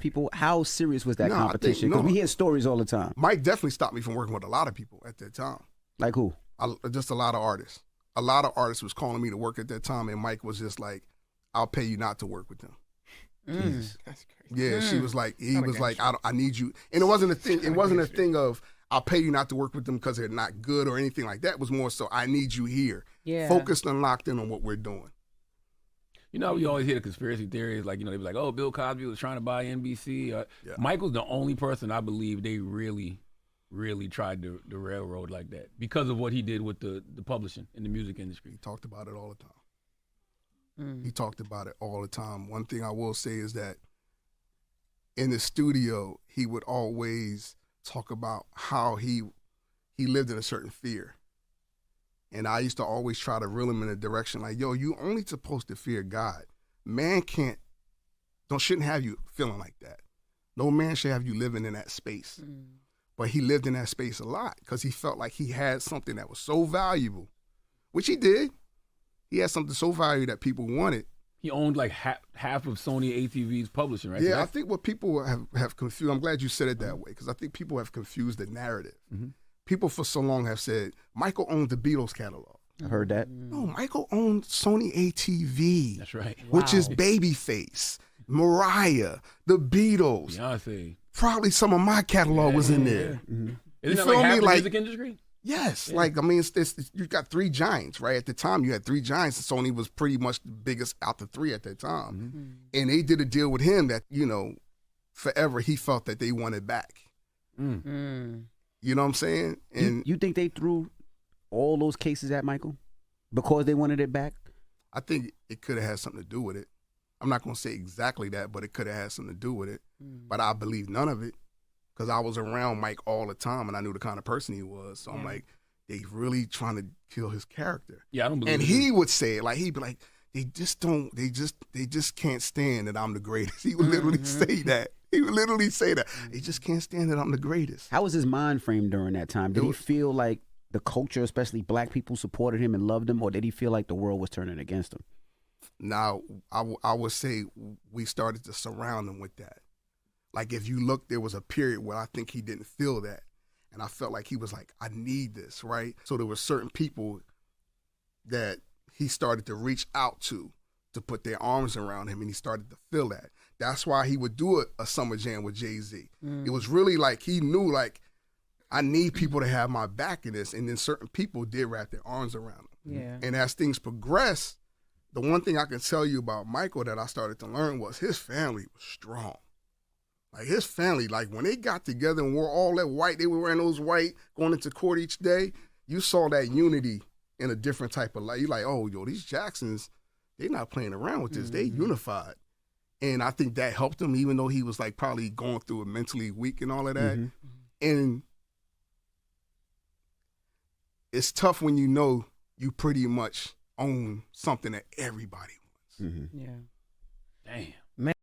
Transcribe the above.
people? How serious was that No, competition? Because we hear stories all the time. Mike definitely stopped me from working with a lot of people at that time. Like who? Just a lot of artists. A lot of artists was calling me to work at that time, and Mike was just like, "I'll pay you not to work with them." Jesus. That's crazy. Yeah, he was like, I need you. And it wasn't a thing. It wasn't a thing of I'll pay you not to work with them because they're not good or anything like that. It was more so I need you here, focused and locked in on what we're doing. You know, we always hear the conspiracy theories, like, you know, they be like, oh, Bill Cosby was trying to buy NBC. Michael's the only person I believe they really tried to railroad like that because of what he did with the publishing in the music industry. He talked about it all the time. He talked about it all the time. One thing I will say is that in the studio, he would always talk about how he lived in a certain fear. And I used to always try to reel him in a direction like, yo, you only supposed to fear God. Man shouldn't have you feeling like that. No man should have you living in that space. But he lived in that space a lot because he felt like he had something that was so valuable, which he did. He had something so valuable that people wanted. He owned like half of Sony ATV's publishing, right? Yeah, So I think what people have confused, I'm glad you said it that way, because I think people have confused the narrative. People for so long have said, Michael owned the Beatles catalog. I heard that. No, Michael owned Sony ATV. That's right. Which is Babyface, Mariah, the Beatles. Beyonce. Probably some of my catalog was in there. Isn't You that feel like half me? the Like, music industry? yes, like, I mean, you got three giants, right? At the time, you had three giants, and Sony was pretty much the biggest out the three at that time. And they did a deal with him that, you know, forever he felt that they wanted back. You know what I'm saying? And You think they threw all those cases at Michael because they wanted it back? I think it could have had something to do with it. I'm not going to say exactly that, but it could have had something to do with it. But I believe none of it. Because I was around Mike all the time, and I knew the kind of person he was. So I'm like, they really trying to kill his character. Yeah, I don't believe And it. he would say it, like, he'd be like, they just can't stand that I'm the greatest. He would literally say that. He would literally say that. They just can't stand that I'm the greatest. How was his mind frame during that time? Did he feel like the culture, especially black people, supported him and loved him, or did he feel like the world was turning against him? Now, I would say we started to surround him with that. Like, if you look, there was a period where I think he didn't feel that. And I felt like he was like, I need this, right? So there were certain people that he started to reach out to put their arms around him, and he started to feel that. That's why he would do a summer jam with Jay-Z. It was really like he knew, like, I need people to have my back in this. And then certain people did wrap their arms around him. Yeah. And as things progressed, the one thing I can tell you about Michael that I started to learn was his family was strong. Like, his family, like, when they got together and wore all that white, they were wearing those white, going into court each day, you saw that unity in a different type of light. You're like, oh, yo, these Jacksons, they're not playing around with this. They unified. And I think that helped him, even though he was, like, probably going through it mentally weak and all of that. And it's tough when you know you pretty much own something that everybody wants. Yeah. Damn.